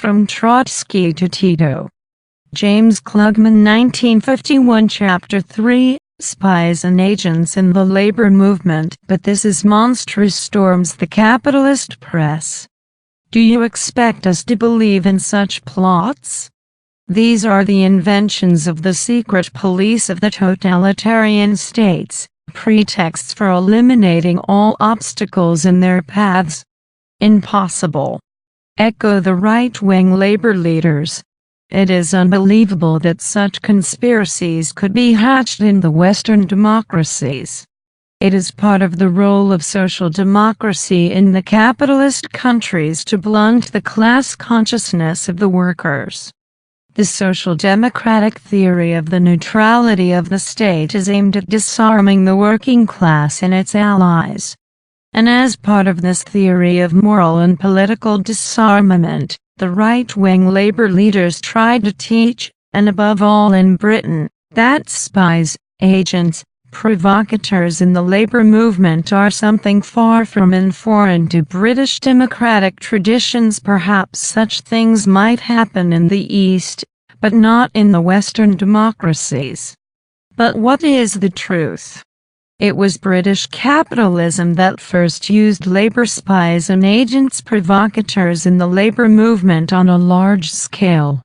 from Trotsky to Tito. James Klugmann 1951 Chapter 3, Spies and Agents in the Labor Movement. But this is monstrous storms the capitalist press. Do you expect us to believe in such plots? These are the inventions of the secret police of the totalitarian states, pretexts for eliminating all obstacles in their paths. Impossible. Echo the right-wing labor leaders. It is unbelievable that such conspiracies could be hatched in the Western democracies. It is part of the role of social democracy in the capitalist countries to blunt the class consciousness of the workers. The social democratic theory of the neutrality of the state is aimed at disarming the working class and its allies. And as part of this theory of moral and political disarmament, the right-wing labor leaders tried to teach, and above all in Britain, that spies, agents, provocateurs in the labor movement are something far from foreign to British democratic traditions. Perhaps such things might happen in the East, but not in the Western democracies. But what is the truth? It was British capitalism that first used labor spies and agents provocateurs in the labor movement on a large scale.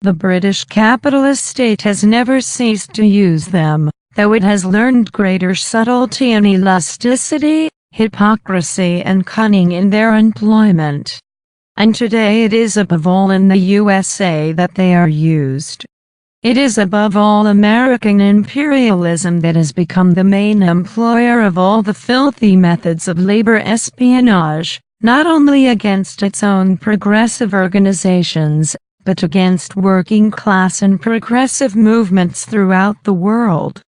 The British capitalist state has never ceased to use them, though it has learned greater subtlety and elasticity, hypocrisy and cunning in their employment. And today it is above all in the USA that they are used. It is above all American imperialism that has become the main employer of all the filthy methods of labor espionage, not only against its own progressive organizations, but against working class and progressive movements throughout the world.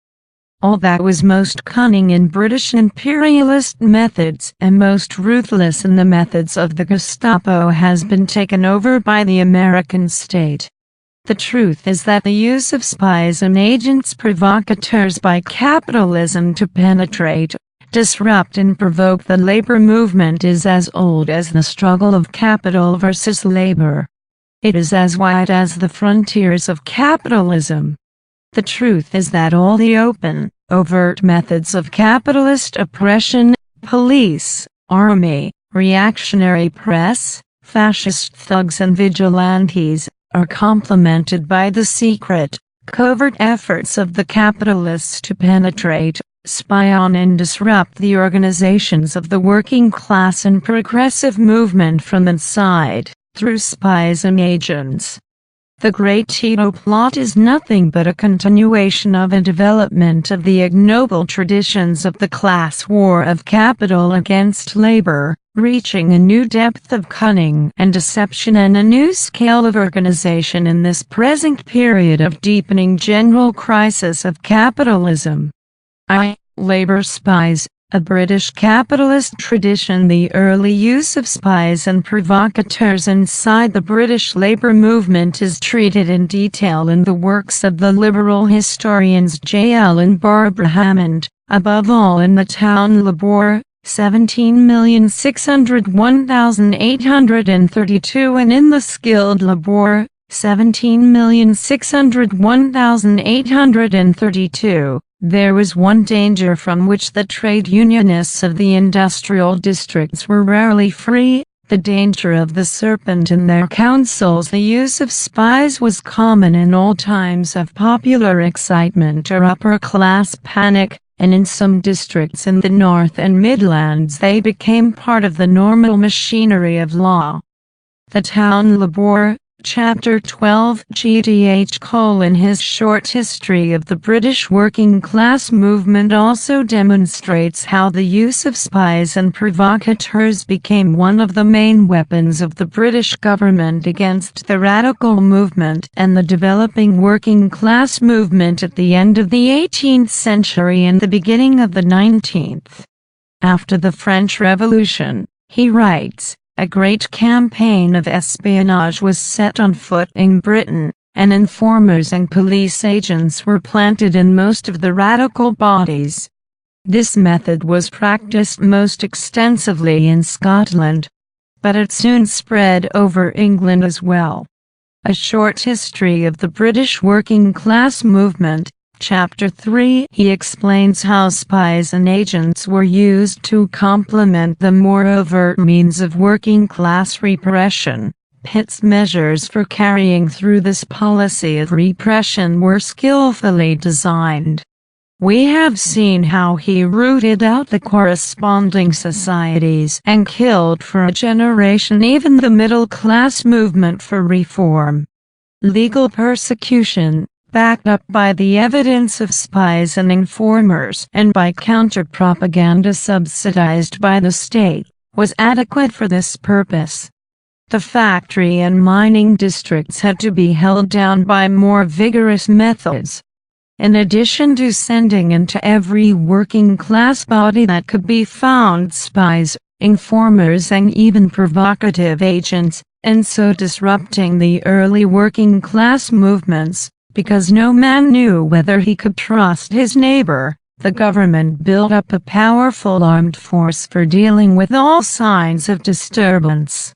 All that was most cunning in British imperialist methods and most ruthless in the methods of the Gestapo has been taken over by the American state. The truth is that the use of spies and agents provocateurs by capitalism to penetrate, disrupt and provoke the labor movement is as old as the struggle of capital versus labor. It is as wide as the frontiers of capitalism. The truth is that all the open, overt methods of capitalist oppression, police, army, reactionary press, fascist thugs and vigilantes, are complemented by the secret, covert efforts of the capitalists to penetrate, spy on and disrupt the organizations of the working class and progressive movement from inside, through spies and agents. The Great Tito plot is nothing but a continuation of a development of the ignoble traditions of the class war of capital against labor, reaching a new depth of cunning and deception and a new scale of organization in this present period of deepening general crisis of capitalism. Labor spies, a British capitalist tradition. The early use of spies and provocateurs inside the British labor movement is treated in detail in the works of the liberal historians J. L. and Barbara Hammond, above all in the Town Labour, 17,601,832 and in the Skilled Labour, 17,601,832. There was one danger from which the trade unionists of the industrial districts were rarely free, the danger of the serpent in their councils. The use of spies was common in all times of popular excitement or upper-class panic, and in some districts in the North and Midlands they became part of the normal machinery of law. The Town Labour, Chapter 12. G.T.H. Cole in his short history of the British working class movement also demonstrates how the use of spies and provocateurs became one of the main weapons of the British government against the radical movement and the developing working class movement at the end of the 18th century and the beginning of the 19th. After the French Revolution, he writes, a great campaign of espionage was set on foot in Britain, and informers and police agents were planted in most of the radical bodies. This method was practiced most extensively in Scotland. but it soon spread over England as well. A Short History of the British Working Class Movement, Chapter 3. He explains how spies and agents were used to complement the more overt means of working class repression. Pitt's measures for carrying through this policy of repression were skillfully designed. We have seen how he rooted out the corresponding societies and killed for a generation even the middle-class movement for reform. Legal persecution, backed up by the evidence of spies and informers and by counter-propaganda subsidized by the state, was adequate for this purpose. The factory and mining districts had to be held down by more vigorous methods. In addition to sending into every working-class body that could be found spies, informers and even provocative agents, and so disrupting the early working-class movements, because no man knew whether he could trust his neighbor, the government built up a powerful armed force for dealing with all signs of disturbance.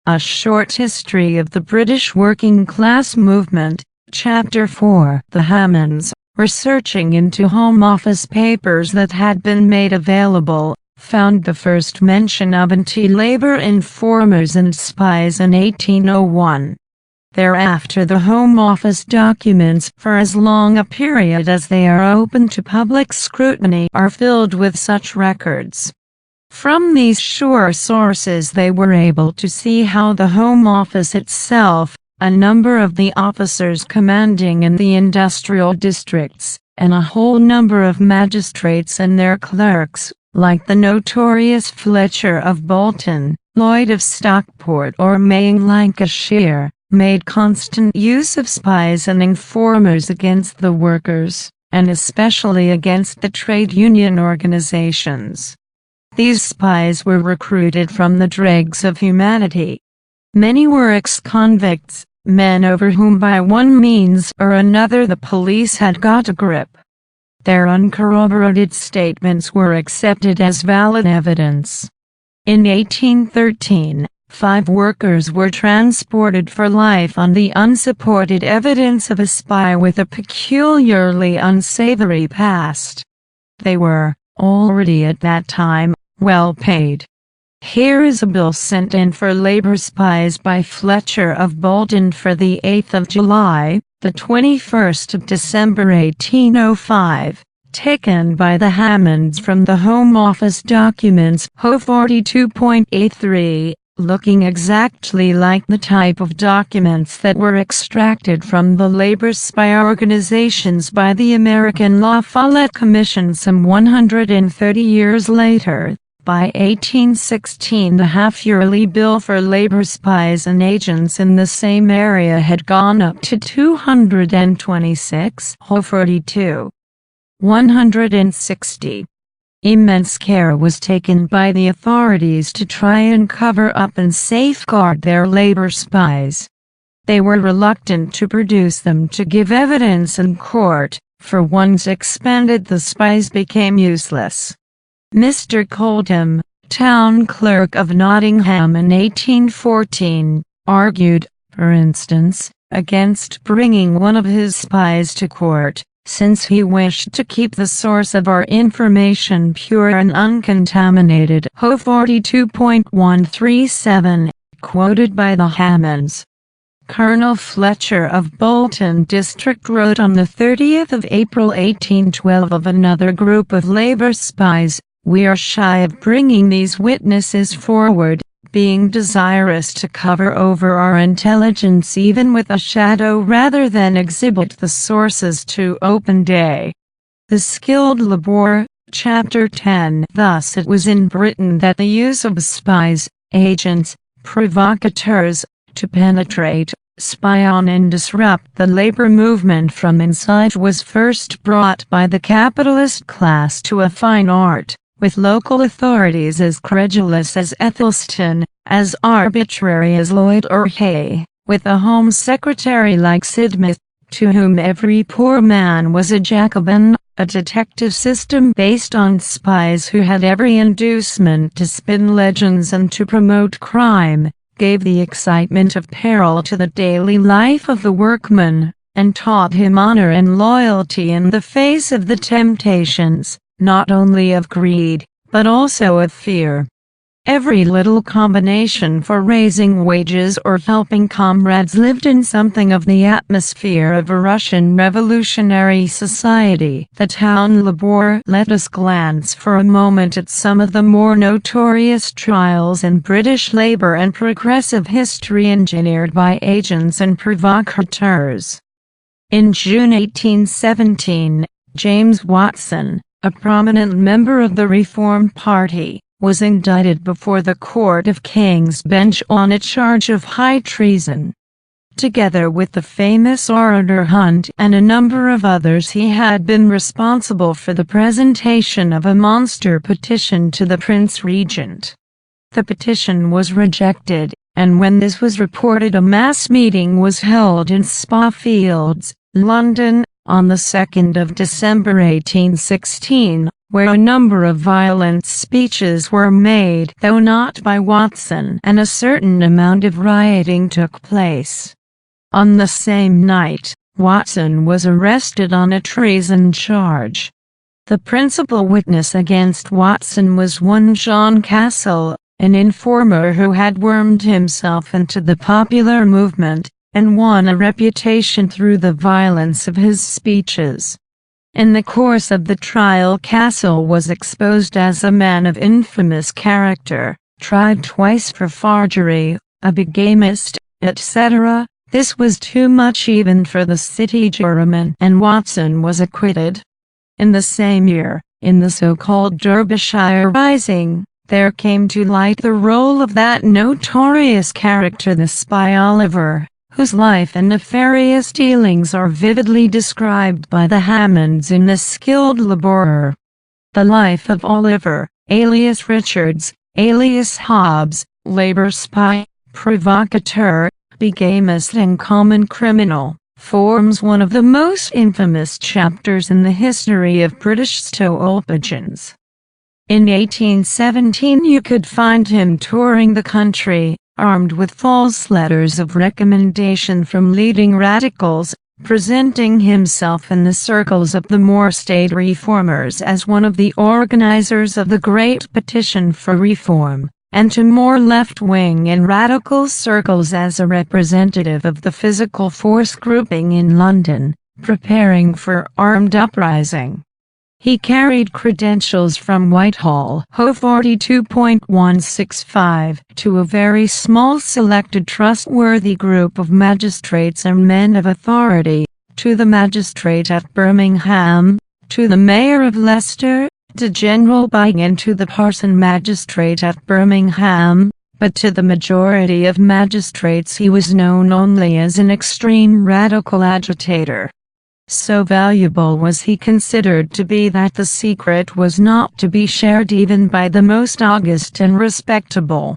A Short History of the British Working Class Movement, Chapter 4. The Hammonds, researching into Home Office papers that had been made available, found the first mention of anti-labor informers and spies in 1801. Thereafter the Home Office documents for as long a period as they are open to public scrutiny are filled with such records. From these sure sources they were able to see how the Home Office itself, a number of the officers commanding in the industrial districts, and a whole number of magistrates and their clerks, like the notorious Fletcher of Bolton, Lloyd of Stockport or Maying Lancashire, made constant use of spies and informers against the workers, and especially against the trade union organizations. These spies were recruited from the dregs of humanity. Many were ex-convicts, men over whom by one means or another the police had got a grip. Their uncorroborated statements were accepted as valid evidence. In 1813, 5 workers were transported for life on the unsupported evidence of a spy with a peculiarly unsavory past. They were, already at that time, well paid. Here is a bill sent in for labor spies by Fletcher of Bolton for the 8th of July, the 21st of December 1805, taken by the Hammonds from the Home Office documents Ho 42.83, looking exactly like the type of documents that were extracted from the labor spy organizations by the American La Follette Commission some 130 years later. By 1816 the half-yearly bill for labor spies and agents in the same area had gone up to 226, Ho 42. 160. Immense care was taken by the authorities to try and cover up and safeguard their labor spies. They were reluctant to produce them to give evidence in court, for once expended the spies became useless. Mr. Coldham, town clerk of Nottingham in 1814, argued, for instance, against bringing one of his spies to court, since he wished to keep the source of our information pure and uncontaminated. Ho 42.137, quoted by the Hammonds. Colonel Fletcher of Bolton District wrote on the 30th of April 1812 of another group of labor spies, "We are shy of bringing these witnesses forward, being desirous to cover over our intelligence even with a shadow rather than exhibit the sources to open day." The Skilled Labour, Chapter 10. Thus it was in Britain that the use of spies, agents, provocateurs, to penetrate, spy on and disrupt the labor movement from inside was first brought by the capitalist class to a fine art, with local authorities as credulous as Ethelston, as arbitrary as Lloyd or Hay, with a Home Secretary like Sidmouth, to whom every poor man was a Jacobin, a detective system based on spies who had every inducement to spin legends and to promote crime, gave the excitement of peril to the daily life of the workman, and taught him honor and loyalty in the face of the temptations, not only of greed, but also of fear. Every little combination for raising wages or helping comrades lived in something of the atmosphere of a Russian revolutionary society. The town labor. Let us glance for a moment at some of the more notorious trials in British labor and progressive history engineered by agents and provocateurs. In June 1817, James Watson, a prominent member of the Reform Party, was indicted before the Court of King's Bench on a charge of high treason. Together with the famous orator Hunt and a number of others, he had been responsible for the presentation of a monster petition to the Prince Regent. The petition was rejected, and when this was reported, a mass meeting was held in Spa Fields, London, on the 2nd of December 1816, where a number of violent speeches were made, though not by Watson, and a certain amount of rioting took place. On the same night, Watson was arrested on a treason charge. The principal witness against Watson was one John Castle, an informer who had wormed himself into the popular movement, and won a reputation through the violence of his speeches. In the course of the trial, Castle was exposed as a man of infamous character, tried twice for forgery, a bigamist, etc. This was too much even for the city juryman, and Watson was acquitted. In the same year, in the so-called Derbyshire Rising, there came to light the role of that notorious character, the spy Oliver, whose life and nefarious dealings are vividly described by the Hammonds in The Skilled Laborer. The life of Oliver, alias Richards, alias Hobbs, labor spy, provocateur, bigamist and common criminal, forms one of the most infamous chapters in the history of British stowawpians. In 1817 you could find him touring the country, armed with false letters of recommendation from leading radicals, presenting himself in the circles of the more staid reformers as one of the organizers of the Great Petition for Reform, and to more left-wing and radical circles as a representative of the physical force grouping in London, preparing for armed uprising. He carried credentials from Whitehall Ho 42.165 to a very small selected trustworthy group of magistrates and men of authority, to the magistrate at Birmingham, to the mayor of Leicester, to General Byng and to the parson magistrate at Birmingham, but to the majority of magistrates he was known only as an extreme radical agitator. So valuable was he considered to be that the secret was not to be shared even by the most august and respectable.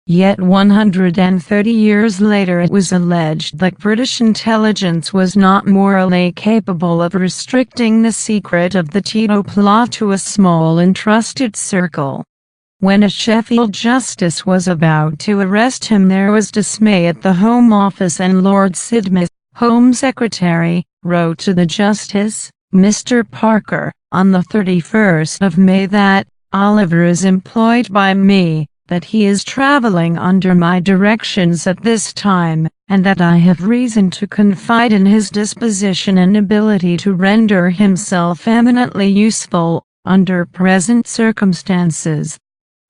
Yet 130 years later it was alleged that British intelligence was not morally capable of restricting the secret of the Tito plot to a small and trusted circle. When a Sheffield justice was about to arrest him, there was dismay at the Home Office, and Lord Sidmouth, Home Secretary, wrote to the Justice, Mr. Parker, on the 31st of May that Oliver is employed by me, that he is travelling under my directions at this time, and that I have reason to confide in his disposition and ability to render himself eminently useful, under present circumstances.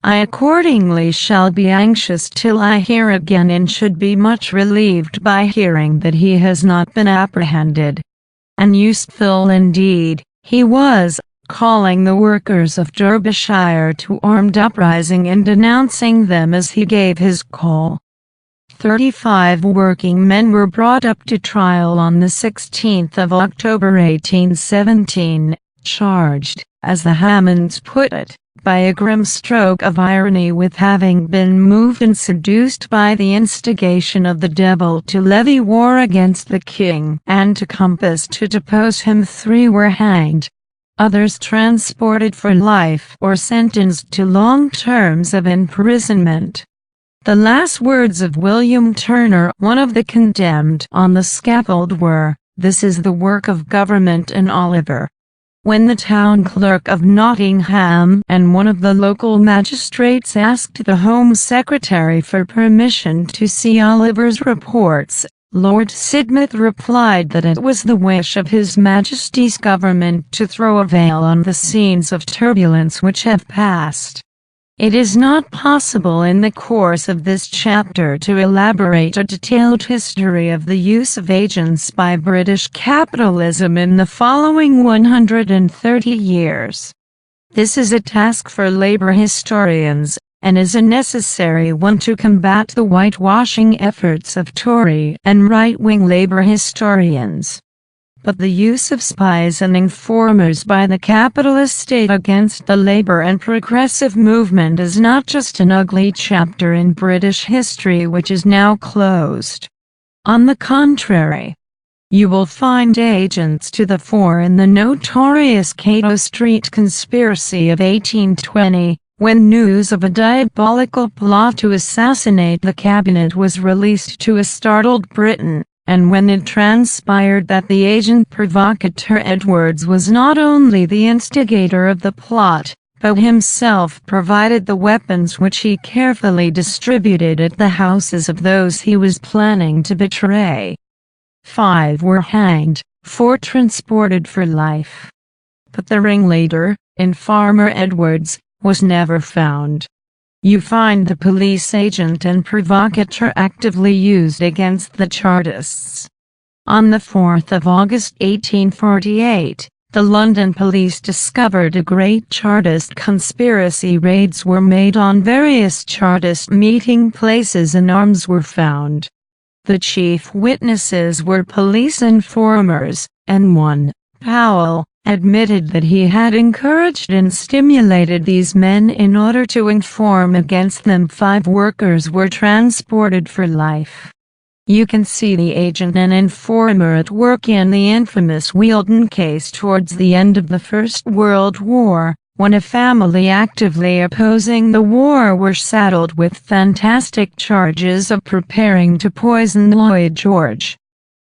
I accordingly shall be anxious till I hear again, and should be much relieved by hearing that he has not been apprehended. And useful indeed he was, calling the workers of Derbyshire to armed uprising and denouncing them as he gave his call. 35 working men were brought up to trial on the 16th of October 1817, charged, as the Hammonds put it, by a grim stroke of irony with having been moved and seduced by the instigation of the devil to levy war against the king and to compass to depose him. 3 were hanged. others transported for life or sentenced to long terms of imprisonment. The last words of William Turner, one of the condemned on the scaffold, were, "This is the work of government and Oliver." When the town clerk of Nottingham and one of the local magistrates asked the Home Secretary for permission to see Oliver's reports, Lord Sidmouth replied that it was the wish of His Majesty's government to throw a veil on the scenes of turbulence which have passed. It is not possible in the course of this chapter to elaborate a detailed history of the use of agents by British capitalism in the following 130 years. This is a task for labor historians, and is a necessary one to combat the whitewashing efforts of Tory and right-wing labor historians. But the use of spies and informers by the capitalist state against the labor and progressive movement is not just an ugly chapter in British history which is now closed. On the contrary, you will find agents to the fore in the notorious Cato Street conspiracy of 1820, when news of a diabolical plot to assassinate the cabinet was released to a startled Britain, and when it transpired that the agent provocateur Edwards was not only the instigator of the plot, but himself provided the weapons which he carefully distributed at the houses of those he was planning to betray. 5 were hanged, 4 transported for life. But the ringleader, in Farmer Edwards, was never found. You find the police agent and provocateur actively used against the Chartists. On the 4th of August 1848, the London police discovered a great Chartist conspiracy. Raids were made on various Chartist meeting places and arms were found. The chief witnesses were police informers, and one, Powell, admitted that he had encouraged and stimulated these men in order to inform against them. 5 workers were transported for life. You can see the agent and informer at work in the infamous Wealdon case towards the end of the First World War, when a family actively opposing the war were saddled with fantastic charges of preparing to poison Lloyd George.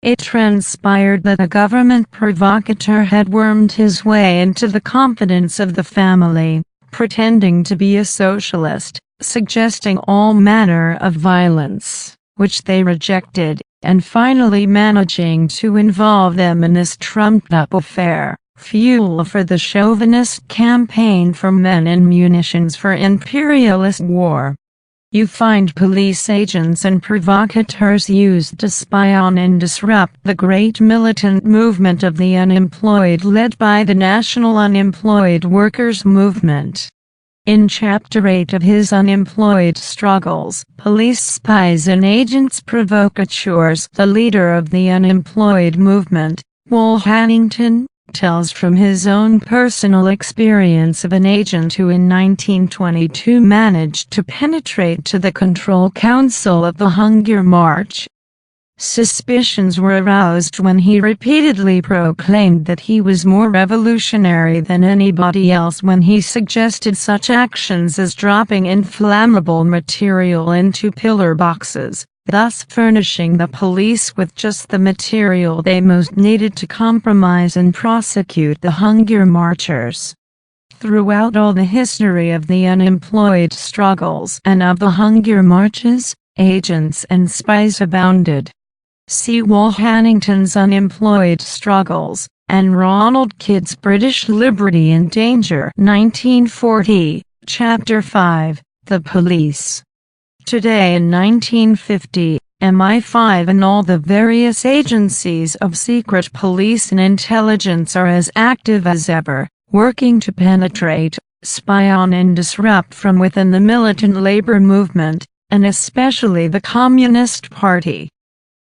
It transpired that a government provocateur had wormed his way into the confidence of the family, pretending to be a socialist, suggesting all manner of violence, which they rejected, and finally managing to involve them in this trumped-up affair, fuel for the chauvinist campaign for men and munitions for imperialist war. You find police agents and provocateurs used to spy on and disrupt the great militant movement of the unemployed led by the National Unemployed Workers Movement. In Chapter 8 of his Unemployed Struggles, Police Spies and Agents Provocateurs, the leader of the unemployed movement, Hannington, tells from his own personal experience of an agent who in 1922 managed to penetrate to the Control Council of the Hunger March. Suspicions were aroused when he repeatedly proclaimed that he was more revolutionary than anybody else when he suggested such actions as dropping inflammable material into pillar boxes, thus furnishing the police with just the material they most needed to compromise and prosecute the hunger marchers. Throughout all the history of the unemployed struggles and of the hunger marches, agents and spies abounded. See Hannington's Unemployed Struggles, and Ronald Kidd's British Liberty in Danger 1940, Chapter 5, The Police. Today in 1950, MI5 and all the various agencies of secret police and intelligence are as active as ever, working to penetrate, spy on and disrupt from within the militant labor movement, and especially the Communist Party.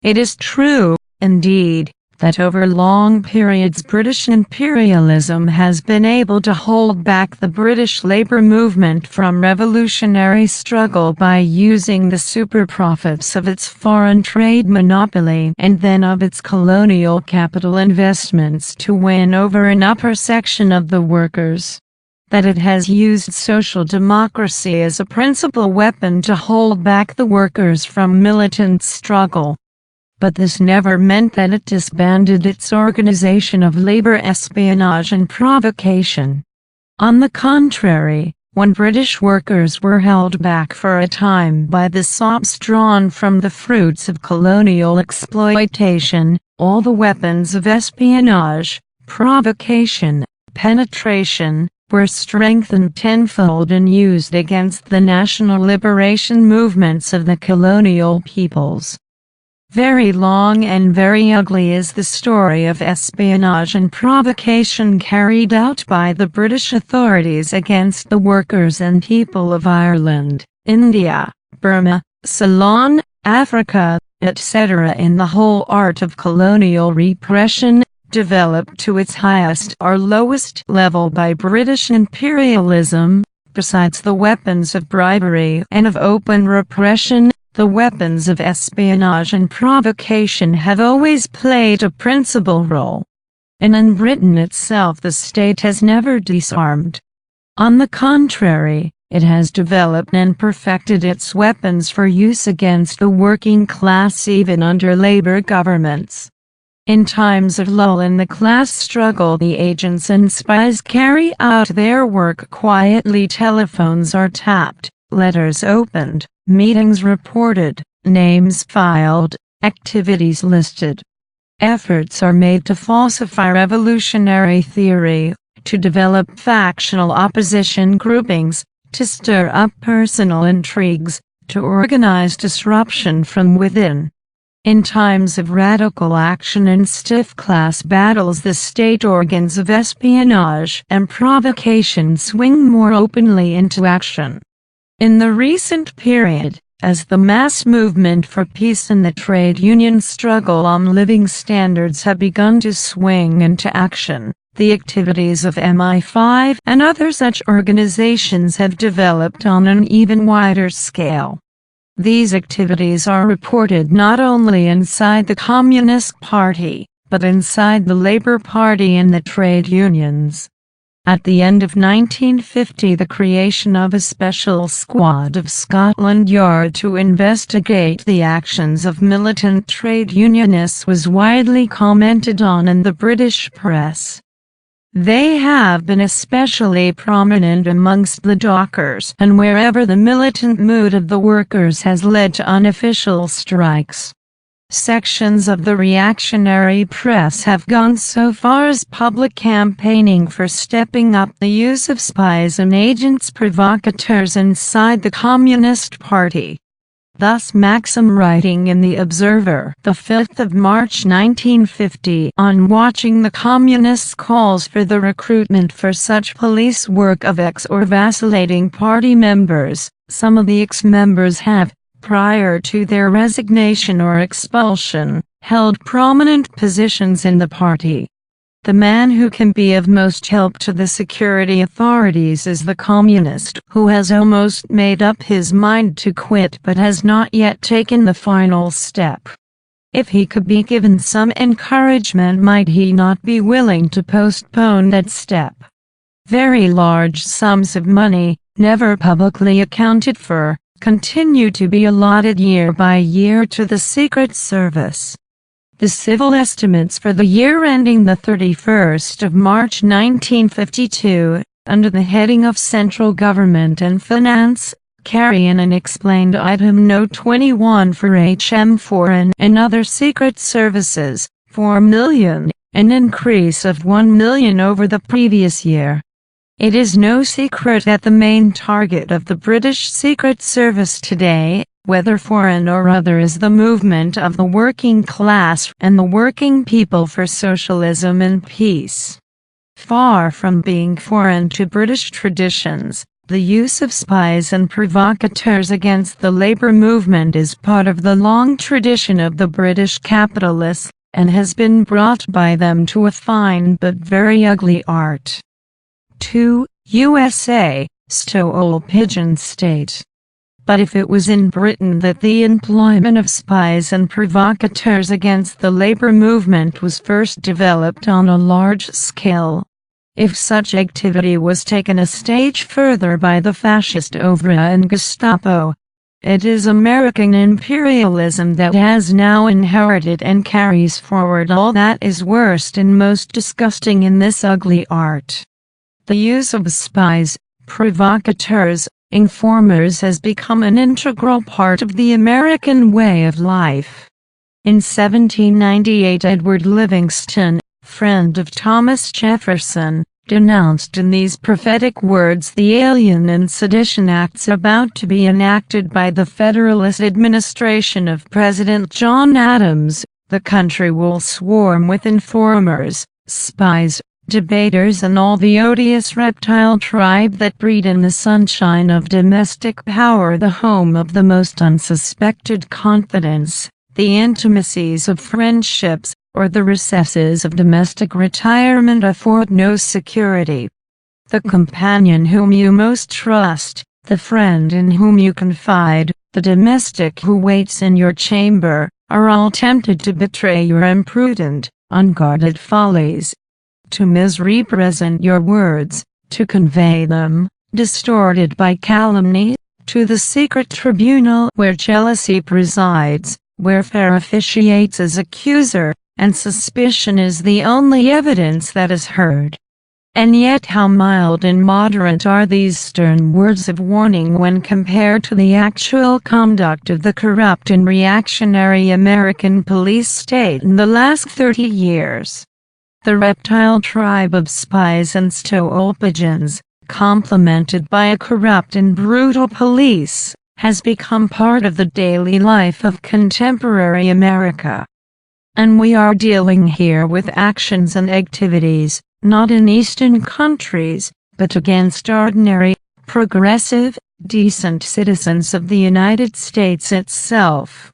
It is true, indeed, that over long periods British imperialism has been able to hold back the British labour movement from revolutionary struggle by using the super-profits of its foreign trade monopoly and then of its colonial capital investments to win over an upper section of the workers. That it has used social democracy as a principal weapon to hold back the workers from militant struggle. But this never meant that it disbanded its organization of labor espionage and provocation. On the contrary, when British workers were held back for a time by the sops drawn from the fruits of colonial exploitation, all the weapons of espionage, provocation, penetration, were strengthened tenfold and used against the national liberation movements of the colonial peoples. Very long and very ugly is the story of espionage and provocation carried out by the British authorities against the workers and people of Ireland, India, Burma, Ceylon, Africa, etc. in the whole art of colonial repression, developed to its highest or lowest level by British imperialism. Besides the weapons of bribery and of open repression, the weapons of espionage and provocation have always played a principal role. And in Britain itself the state has never disarmed. On the contrary, it has developed and perfected its weapons for use against the working class even under Labour governments. In times of lull in the class struggle, the agents and spies carry out their work quietly. Telephones are tapped, letters opened, meetings reported, names filed, activities listed. Efforts are made to falsify revolutionary theory, to develop factional opposition groupings, to stir up personal intrigues, to organize disruption from within. In times of radical action and stiff class battles, the state organs of espionage and provocation swing more openly into action. In the recent period, as the mass movement for peace and the trade union struggle on living standards have begun to swing into action, the activities of MI5 and other such organizations have developed on an even wider scale. These activities are reported not only inside the Communist Party, but inside the Labour Party and the trade unions. At the end of 1950, the creation of a special squad of Scotland Yard to investigate the actions of militant trade unionists was widely commented on in the British press. They have been especially prominent amongst the dockers and wherever the militant mood of the workers has led to unofficial strikes. Sections of the reactionary press have gone so far as public campaigning for stepping up the use of spies and agents provocateurs inside the Communist Party. Thus Maxim, writing in The Observer, the 5th of March 1950, on watching the Communists, calls for the recruitment for such police work of ex or vacillating party members. Some of the ex-members have, prior to their resignation or expulsion, held prominent positions in the party. The man who can be of most help to the security authorities is the communist who has almost made up his mind to quit but has not yet taken the final step. If he could be given some encouragement, might he not be willing to postpone that step? Very large sums of money, never publicly accounted for, continue to be allotted year by year to the Secret Service. The civil estimates for the year ending the 31st of March 1952, under the heading of Central Government and Finance, carry in an explained item Note 21 for HM Foreign and other secret services, 4 million, an increase of 1 million over the previous year. It is no secret that the main target of the British Secret Service today, whether foreign or other, is the movement of the working class and the working people for socialism and peace. Far from being foreign to British traditions, the use of spies and provocateurs against the labour movement is part of the long tradition of the British capitalists, and has been brought by them to a fine but very ugly art. 2. USA, Stool Pigeon State. But if it was in Britain that the employment of spies and provocateurs against the labor movement was first developed on a large scale, if such activity was taken a stage further by the fascist OVRA and Gestapo, it is American imperialism that has now inherited and carries forward all that is worst and most disgusting in this ugly art. The use of spies, provocateurs, informers has become an integral part of the American way of life. In 1798, Edward Livingston, friend of Thomas Jefferson, denounced in these prophetic words the Alien and Sedition Acts about to be enacted by the Federalist administration of President John Adams. The country will swarm with informers, spies, debaters and all the odious reptile tribe that breed in the sunshine of domestic power, the home of the most unsuspected confidence, the intimacies of friendships, or the recesses of domestic retirement afford no security. The companion whom you most trust, the friend in whom you confide, the domestic who waits in your chamber, are all tempted to betray your imprudent, unguarded follies, to misrepresent your words, to convey them, distorted by calumny, to the secret tribunal where jealousy presides, where fear officiates as accuser, and suspicion is the only evidence that is heard. And yet how mild and moderate are these stern words of warning when compared to the actual conduct of the corrupt and reactionary American police state in the last 30 years. The reptile tribe of spies and stool pigeons, complemented by a corrupt and brutal police, has become part of the daily life of contemporary America. And we are dealing here with actions and activities, not in Eastern countries, but against ordinary, progressive, decent citizens of the United States itself.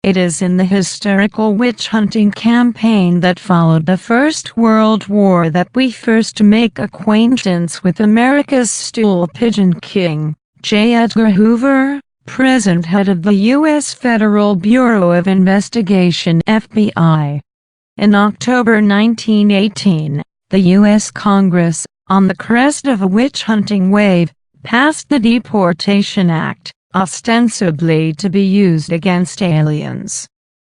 It is in the hysterical witch-hunting campaign that followed the First World War that we first make acquaintance with America's stool pigeon king, J. Edgar Hoover, present head of the U.S. Federal Bureau of Investigation (FBI). In October 1918, the U.S. Congress, on the crest of a witch-hunting wave, passed the Deportation Act, ostensibly to be used against aliens.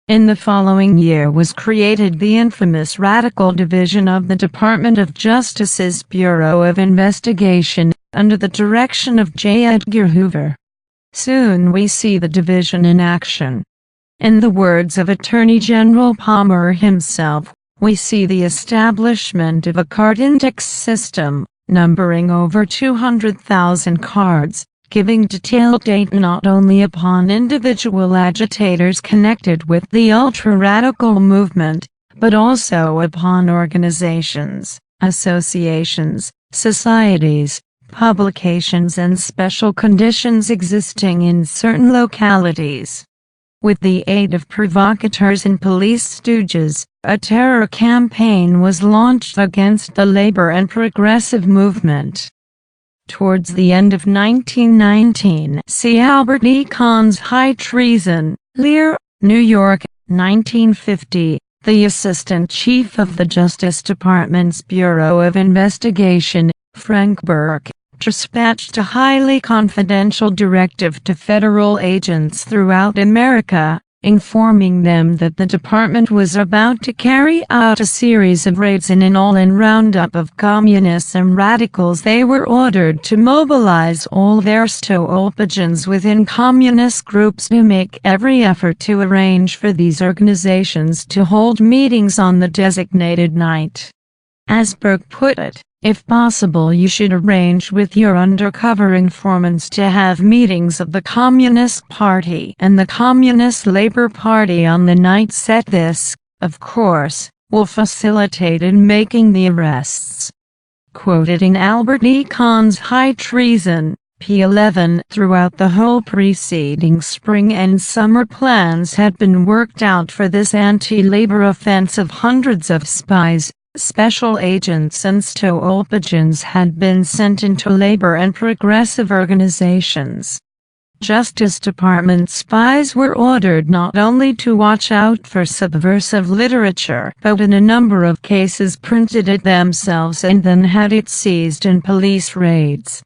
In the following year was created the infamous Radical Division of the Department of Justice's Bureau of Investigation, under the direction of J. Edgar Hoover. Soon we see the division in action. In the words of Attorney General Palmer himself, we see the establishment of a card index system, numbering over 200,000 cards, giving detailed data not only upon individual agitators connected with the ultra-radical movement, but also upon organizations, associations, societies, publications and special conditions existing in certain localities. With the aid of provocateurs and police stooges, a terror campaign was launched against the labor and progressive movement. Towards the end of 1919, see Albert E. Kahn's High Treason, Lear, New York, 1950. The Assistant Chief of the Justice Department's Bureau of Investigation, Frank Burke, dispatched a highly confidential directive to federal agents throughout America, informing them that the department was about to carry out a series of raids in an all-in roundup of communists and radicals. They were ordered to mobilize all their stool pigeons within communist groups to make every effort to arrange for these organizations to hold meetings on the designated night. As Burke put it, if possible you should arrange with your undercover informants to have meetings of the Communist Party and the Communist Labor Party on the night set. This, of course, will facilitate in making the arrests. Quoted in Albert E. Kahn's High Treason, p. 11. Throughout the whole preceding spring and summer, plans had been worked out for this anti-labor offensive. Hundreds of spies, special agents and stolpagins had been sent into labor and progressive organizations. Justice Department spies were ordered not only to watch out for subversive literature, but in a number of cases printed it themselves and then had it seized in police raids.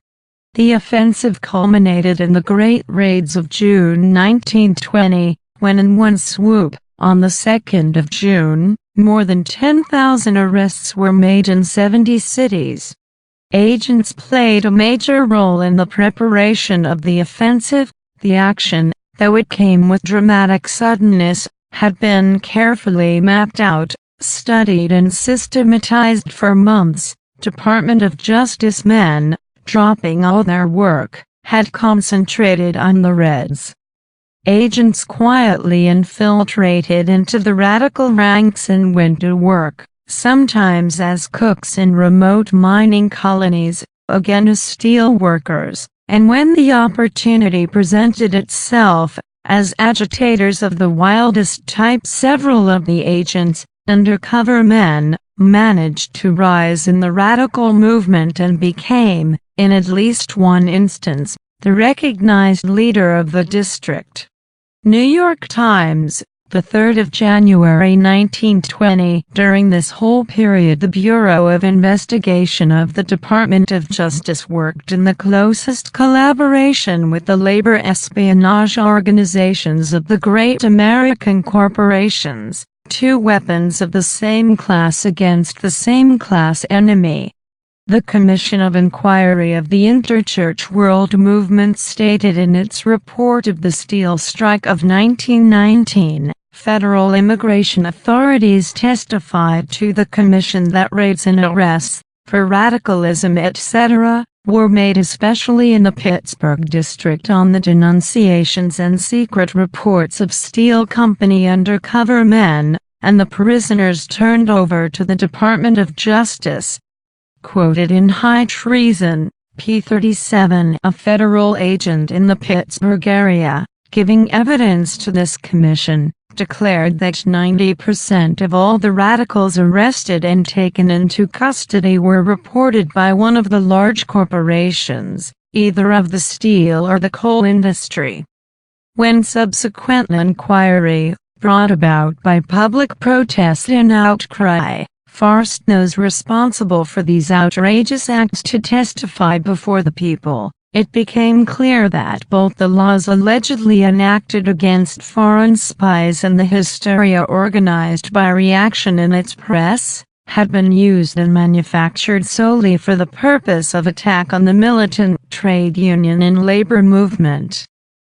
The offensive culminated in the Great Raids of June 1920, when in one swoop, on the 2nd of June, more than 10,000 arrests were made in 70 cities. Agents played a major role in the preparation of the offensive. The action, though it came with dramatic suddenness, had been carefully mapped out, studied and systematized for months. Department of Justice men, dropping all their work, had concentrated on the Reds. Agents quietly infiltrated into the radical ranks and went to work, sometimes as cooks in remote mining colonies, again as steel workers, and when the opportunity presented itself, as agitators of the wildest type. Several of the agents, undercover men, managed to rise in the radical movement and became, in at least one instance, the recognized leader of the district. New York Times, the 3rd of January 1920. During this whole period, the Bureau of Investigation of the Department of Justice worked in the closest collaboration with the labor espionage organizations of the great American corporations, two weapons of the same class against the same class enemy. The Commission of Inquiry of the Interchurch World Movement stated in its report of the steel strike of 1919, federal immigration authorities testified to the commission that raids and arrests, for radicalism etc., were made especially in the Pittsburgh district on the denunciations and secret reports of steel company undercover men, and the prisoners turned over to the Department of Justice. Quoted in High Treason, p. 37, a federal agent in the Pittsburgh area, giving evidence to this commission, declared that 90% of all the radicals arrested and taken into custody were reported by one of the large corporations, either of the steel or the coal industry. When subsequent inquiry, brought about by public protest and outcry, forced those responsible for these outrageous acts to testify before the people, it became clear that both the laws allegedly enacted against foreign spies and the hysteria organized by reaction in its press, had been used and manufactured solely for the purpose of attack on the militant trade union and labor movement.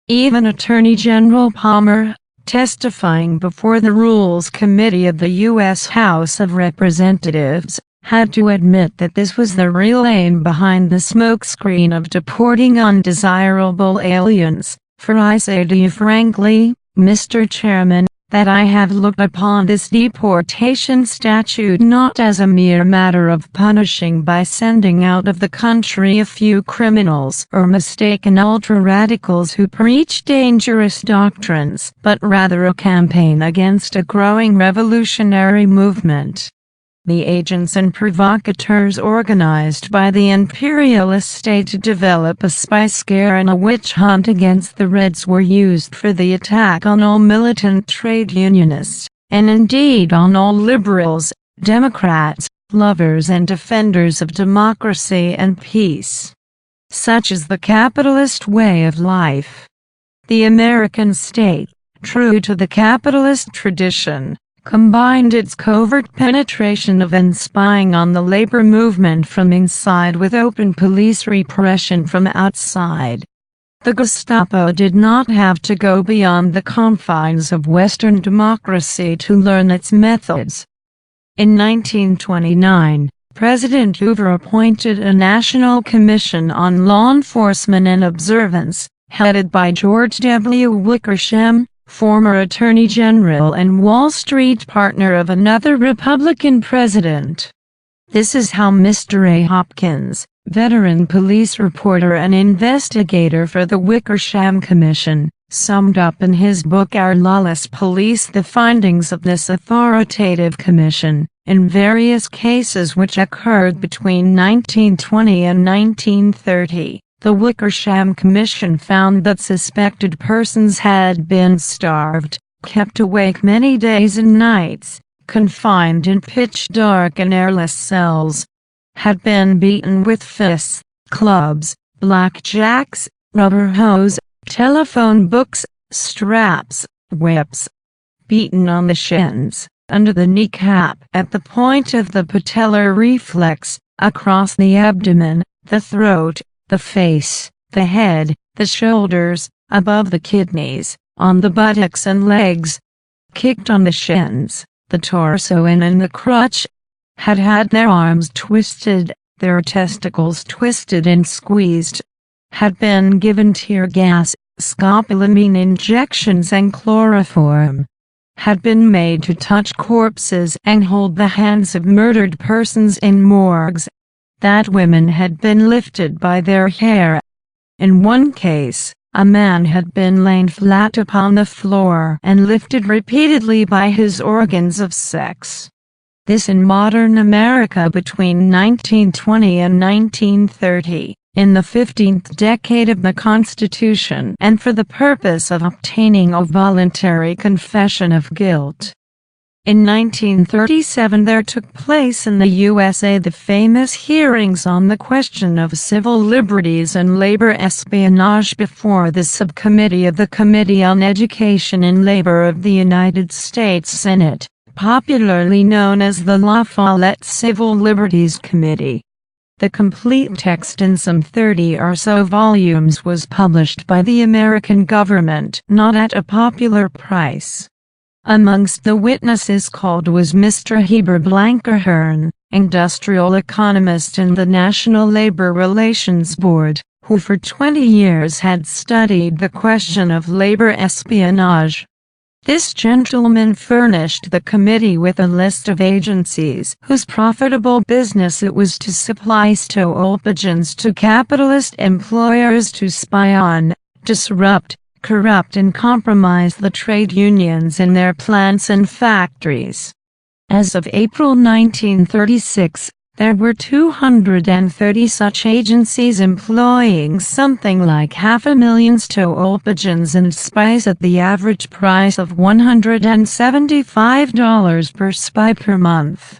Even Attorney General Palmer, testifying before the Rules Committee of the U.S. House of Representatives, had to admit that this was the real aim behind the smokescreen of deporting undesirable aliens. For I say to you frankly, Mr. Chairman, that I have looked upon this deportation statute not as a mere matter of punishing by sending out of the country a few criminals or mistaken ultra-radicals who preach dangerous doctrines, but rather a campaign against a growing revolutionary movement. The agents and provocateurs organized by the imperialist state to develop a spy scare and a witch hunt against the Reds were used for the attack on all militant trade unionists, and indeed on all liberals, Democrats, lovers and defenders of democracy and peace. Such is the capitalist way of life. The American state, true to the capitalist tradition, combined its covert penetration of and spying on the labor movement from inside with open police repression from outside. The Gestapo did not have to go beyond the confines of Western democracy to learn its methods. In 1929, President Hoover appointed a National Commission on Law Enforcement and Observance, headed by George W. Wickersham, former Attorney General and Wall Street partner of another Republican president. This is how Mr. A. Hopkins, veteran police reporter and investigator for the Wickersham Commission, summed up in his book Our Lawless Police the findings of this authoritative commission. In various cases which occurred between 1920 and 1930, the Wickersham Commission found that suspected persons had been starved, kept awake many days and nights, confined in pitch-dark and airless cells, had been beaten with fists, clubs, blackjacks, rubber hose, telephone books, straps, whips, beaten on the shins, under the kneecap, at the point of the patellar reflex, across the abdomen, the throat, the face, the head, the shoulders, above the kidneys, on the buttocks and legs, kicked on the shins, the torso and in the crotch, had their arms twisted, their testicles twisted and squeezed, had been given tear gas, scopolamine injections and chloroform, had been made to touch corpses and hold the hands of murdered persons in morgues, that women had been lifted by their hair. In one case, a man had been laid flat upon the floor and lifted repeatedly by his organs of sex. This in modern America between 1920 and 1930. In the 15th decade of the Constitution and for the purpose of obtaining a voluntary confession of guilt. In 1937 there took place in the USA the famous hearings on the question of civil liberties and labor espionage before the subcommittee of the Committee on Education and Labor of the United States Senate, popularly known as the La Follette Civil Liberties Committee. The complete text in some 30 or so volumes was published by the American government, not at a popular price. Amongst the witnesses called was Mr. Heber Blankenhorn, industrial economist in the National Labor Relations Board, who for 20 years had studied the question of labor espionage. This gentleman furnished the committee with a list of agencies whose profitable business it was to supply stowaway to capitalist employers to spy on, disrupt, corrupt and compromise the trade unions in their plants and factories. As of April 1936, there were 230 such agencies employing something like 500,000 stowaway and spies at the average price of $175 per spy per month.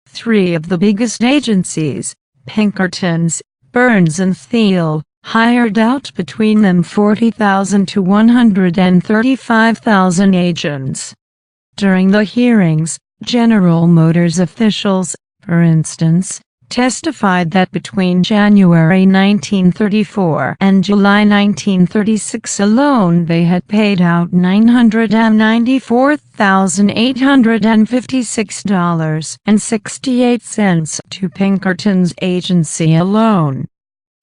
Three of the biggest agencies, Pinkerton's, Burns and Thiel, hired out between them 40,000 to 135,000 agents. During the hearings, General Motors officials, for instance, testified that between January 1934 and July 1936 alone they had paid out $994,856.68 to Pinkerton's agency alone.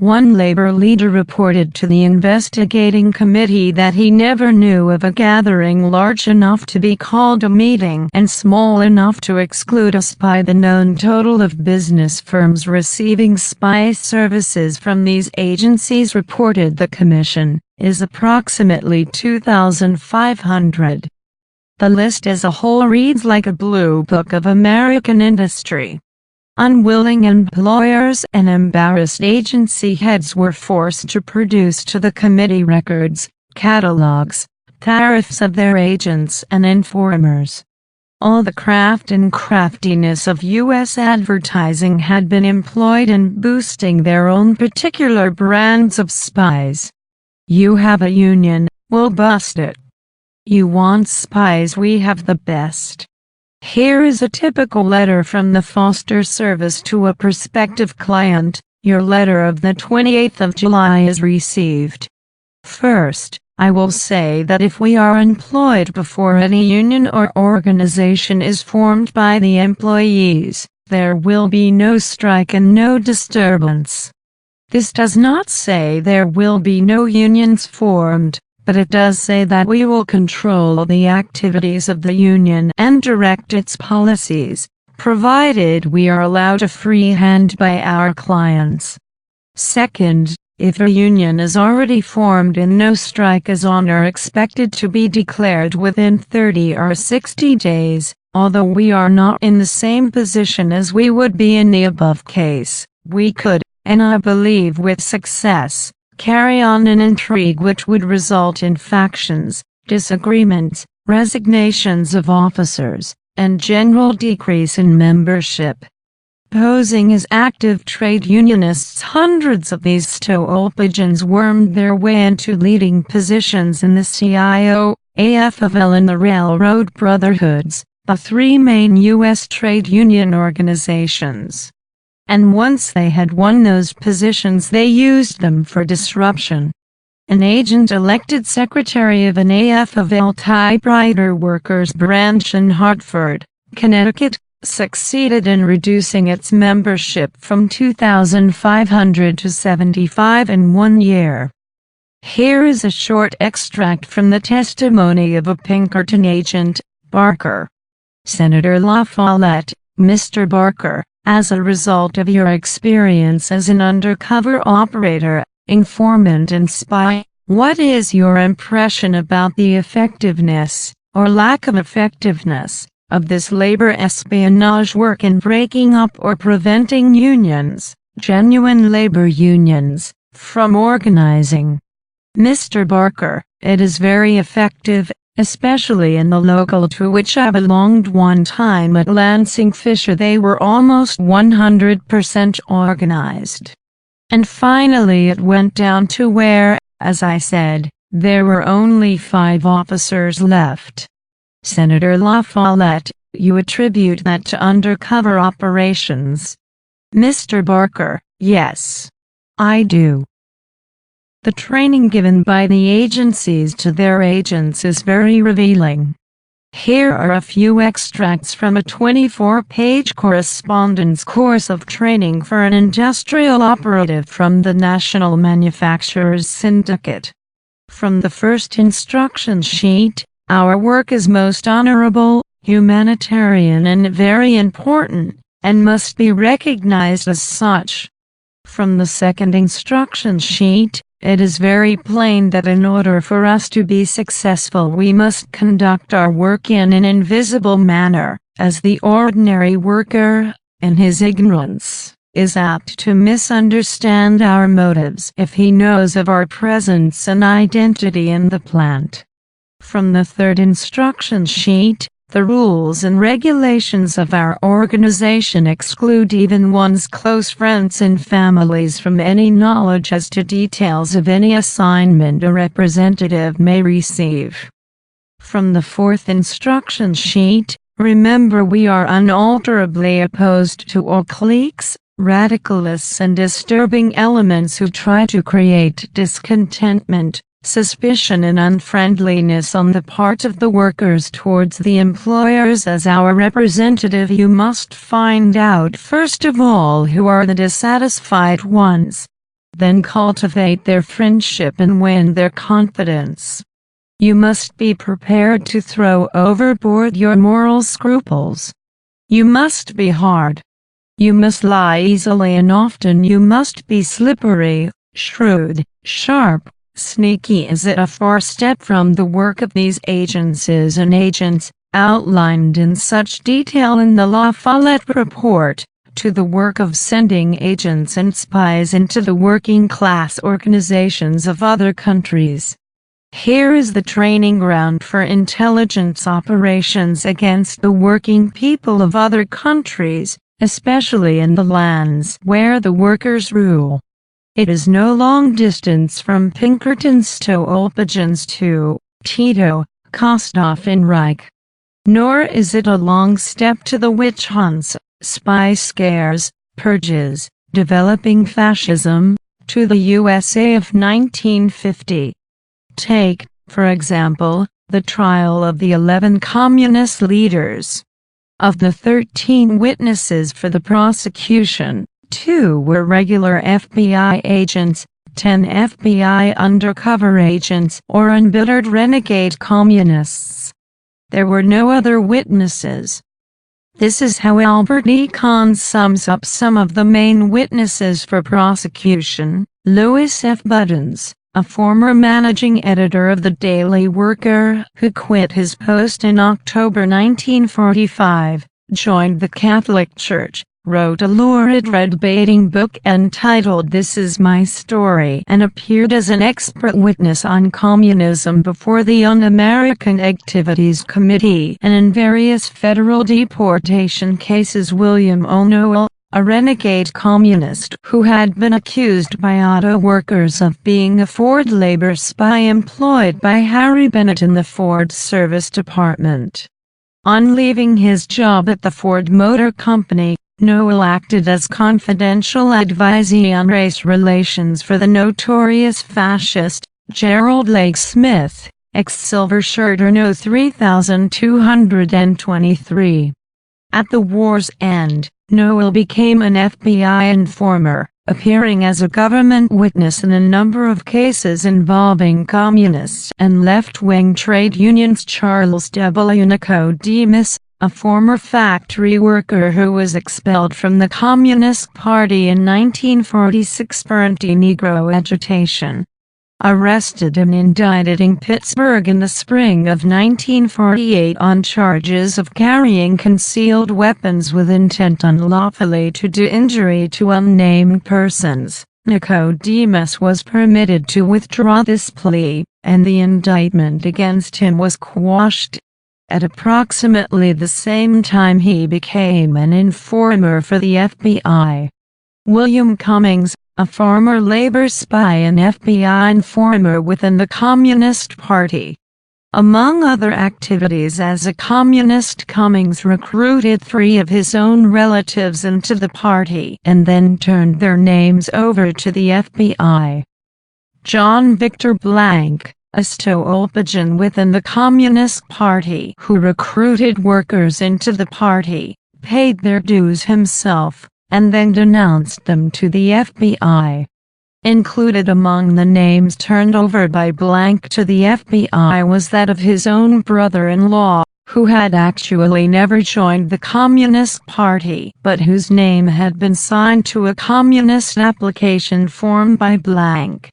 One labor leader reported to the investigating committee that he never knew of a gathering large enough to be called a meeting and small enough to exclude a spy. The known total of business firms receiving spy services from these agencies, reported the commission, is approximately 2,500. The list as a whole reads like a blue book of American industry. Unwilling employers and embarrassed agency heads were forced to produce to the committee records, catalogs, tariffs of their agents and informers. All the craft and craftiness of U.S. advertising had been employed in boosting their own particular brands of spies. You have a union, we'll bust it. You want spies, we have the best. Here is a typical letter from the Foster Service to a prospective client. Your letter of the 28th of July is received. First, I will say that if we are employed before any union or organization is formed by the employees, there will be no strike and no disturbance. This does not say there will be no unions formed, but it does say that we will control the activities of the union and direct its policies, provided we are allowed a free hand by our clients. Second, if a union is already formed and no strike is on or expected to be declared within 30 or 60 days, although we are not in the same position as we would be in the above case, we could, and I believe with success, carry on an intrigue which would result in factions, disagreements, resignations of officers, and general decrease in membership. Posing as active trade unionists, hundreds of these Stoolpigeons wormed their way into leading positions in the CIO, AFL and the Railroad Brotherhoods, the three main U.S. trade union organizations. And once they had won those positions, they used them for disruption. An agent elected secretary of an AFL typewriter workers branch in Hartford, Connecticut, succeeded in reducing its membership from 2,500 to 75 in 1 year. Here is a short extract from the testimony of a Pinkerton agent, Barker. Senator La Follette, Mr. Barker, as a result of your experience as an undercover operator, informant and spy, what is your impression about the effectiveness, or lack of effectiveness, of this labor espionage work in breaking up or preventing unions, genuine labor unions, from organizing? Mr. Barker, it is very effective, especially in the local to which I belonged one time at Lansing Fisher. They were almost 100% organized. And finally it went down to where, as I said, there were only 5 officers left. Senator La Follette, you attribute that to undercover operations? Mr. Barker, yes. I do. The training given by the agencies to their agents is very revealing. Here are a few extracts from a 24-page correspondence course of training for an industrial operative from the National Manufacturers Syndicate. From the first instruction sheet, our work is most honorable, humanitarian and very important, and must be recognized as such. From the second instruction sheet, it is very plain that in order for us to be successful we must conduct our work in an invisible manner, as the ordinary worker, in his ignorance, is apt to misunderstand our motives if he knows of our presence and identity in the plant. From the third instruction sheet, the rules and regulations of our organization exclude even one's close friends and families from any knowledge as to details of any assignment a representative may receive. From the fourth instruction sheet, remember we are unalterably opposed to all cliques, radicalists and disturbing elements who try to create discontentment, suspicion and unfriendliness on the part of the workers towards the employers. As our representative, you must find out first of all who are the dissatisfied ones, then cultivate their friendship and win their confidence. You must be prepared to throw overboard your moral scruples. You must be hard. You must lie easily and often. You must be slippery, shrewd, sharp, sneaky. Is it a far step from the work of these agencies and agents, outlined in such detail in the La Follette report, to the work of sending agents and spies into the working class organizations of other countries? Here is the training ground for intelligence operations against the working people of other countries, especially in the lands where the workers rule. It is no long distance from Pinkerton's Stoolpigeons to Tito, Kostov and Reich. Nor is it a long step to the witch hunts, spy scares, purges, developing fascism, to the USA of 1950. Take, for example, the trial of the 11 communist leaders. Of the 13 witnesses for the prosecution, 2 were regular FBI agents, 10 FBI undercover agents or embittered renegade communists. There were no other witnesses. This is how Albert E. Kahn sums up some of the main witnesses for prosecution. Louis F. Buttons, a former managing editor of the Daily Worker who quit his post in October 1945, joined the Catholic Church, wrote a lurid red-baiting book entitled This Is My Story, and appeared as an expert witness on communism before the Un-American Activities Committee and in various federal deportation cases. William O. Noel, a renegade communist who had been accused by auto workers of being a Ford labor spy employed by Harry Bennett in the Ford Service Department. On leaving his job at the Ford Motor Company, Noel acted as confidential advisee on race relations for the notorious fascist Gerald Lake Smith, ex-Silver Shirter No. 3223. At the war's end, Noel became an FBI informer, appearing as a government witness in a number of cases involving communists and left-wing trade unions. Charles W. Nicodemus, a former factory worker who was expelled from the Communist Party in 1946 for anti-Negro agitation, arrested and indicted in Pittsburgh in the spring of 1948 on charges of carrying concealed weapons with intent unlawfully to do injury to unnamed persons. Nicodemus was permitted to withdraw this plea, and the indictment against him was quashed. At approximately the same time he became an informer for the FBI. William Cummings, a former labor spy and FBI informer within the Communist Party. Among other activities as a communist, Cummings recruited 3 of his own relatives into the party and then turned their names over to the FBI. John Victor Blank, a Stoolpigeon within the Communist Party who recruited workers into the party, paid their dues himself, and then denounced them to the FBI. Included among the names turned over by Blank to the FBI was that of his own brother-in-law, who had actually never joined the Communist Party but whose name had been signed to a communist application form by Blank.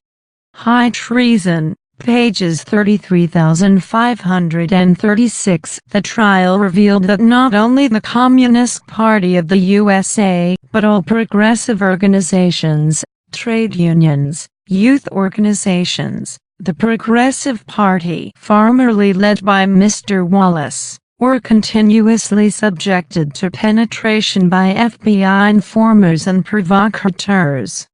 High treason. Pages 33,536. The trial revealed that not only the Communist Party of the USA, but all progressive organizations, trade unions, youth organizations, the Progressive Party, formerly led by Mr. Wallace, were continuously subjected to penetration by FBI informers and provocateurs.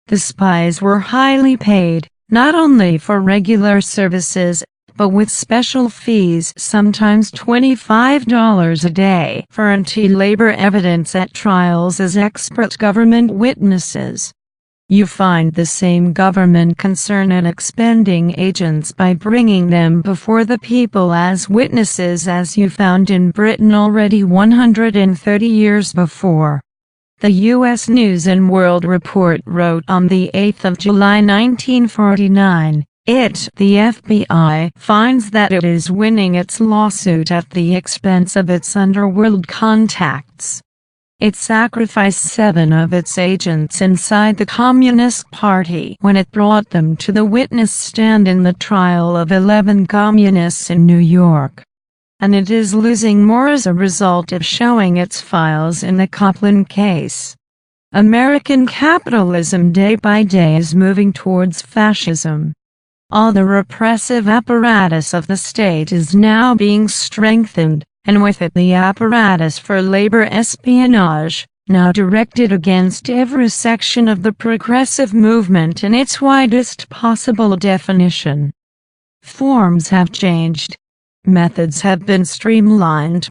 The spies were highly paid, not only for regular services, but with special fees, sometimes $25 a day, for anti-labor evidence at trials as expert government witnesses. You find the same government concern in expending agents by bringing them before the people as witnesses as you found in Britain already 130 years before. The U.S. News and World Report wrote on the 8th of July 1949, the FBI, finds that it is winning its lawsuit at the expense of its underworld contacts. It sacrificed 7 of its agents inside the Communist Party when it brought them to the witness stand in the trial of 11 communists in New York. And it is losing more as a result of showing its files in the Klugmann case. American capitalism day by day is moving towards fascism. All the repressive apparatus of the state is now being strengthened, and with it the apparatus for labor espionage, now directed against every section of the progressive movement in its widest possible definition. Forms have changed. Methods have been streamlined.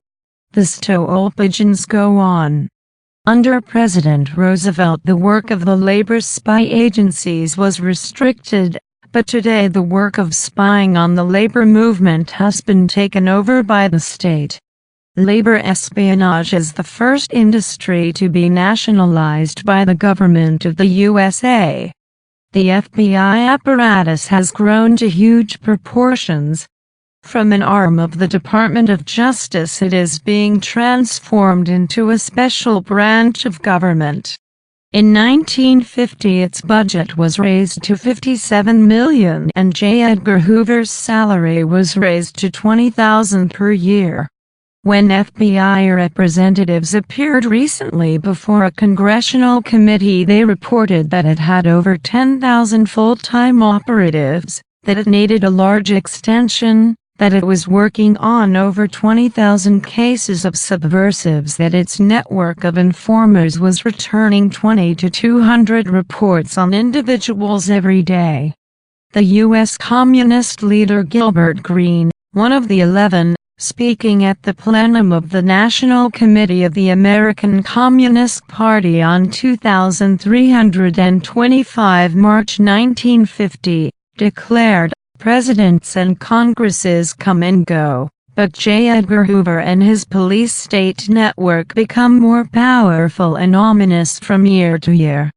The Stoolpigeons go on. Under President Roosevelt, the work of the labor spy agencies was restricted, but today the work of spying on the labor movement has been taken over by the state. Labor espionage is the first industry to be nationalized by the government of the USA. The FBI apparatus has grown to huge proportions. From an arm of the Department of Justice, it is being transformed into a special branch of government. In 1950 its budget was raised to $57 million and J. Edgar Hoover's salary was raised to $20,000 per year. When FBI representatives appeared recently before a congressional committee, they reported that it had over 10,000 full-time operatives, that it needed a large extension, that it was working on over 20,000 cases of subversives, that its network of informers was returning 20 to 200 reports on individuals every day. The U.S. Communist leader Gilbert Green, one of the 11, speaking at the plenum of the National Committee of the American Communist Party on 2325 March 1950, declared, "Presidents and Congresses come and go, but J. Edgar Hoover and his police state network become more powerful and ominous from year to year.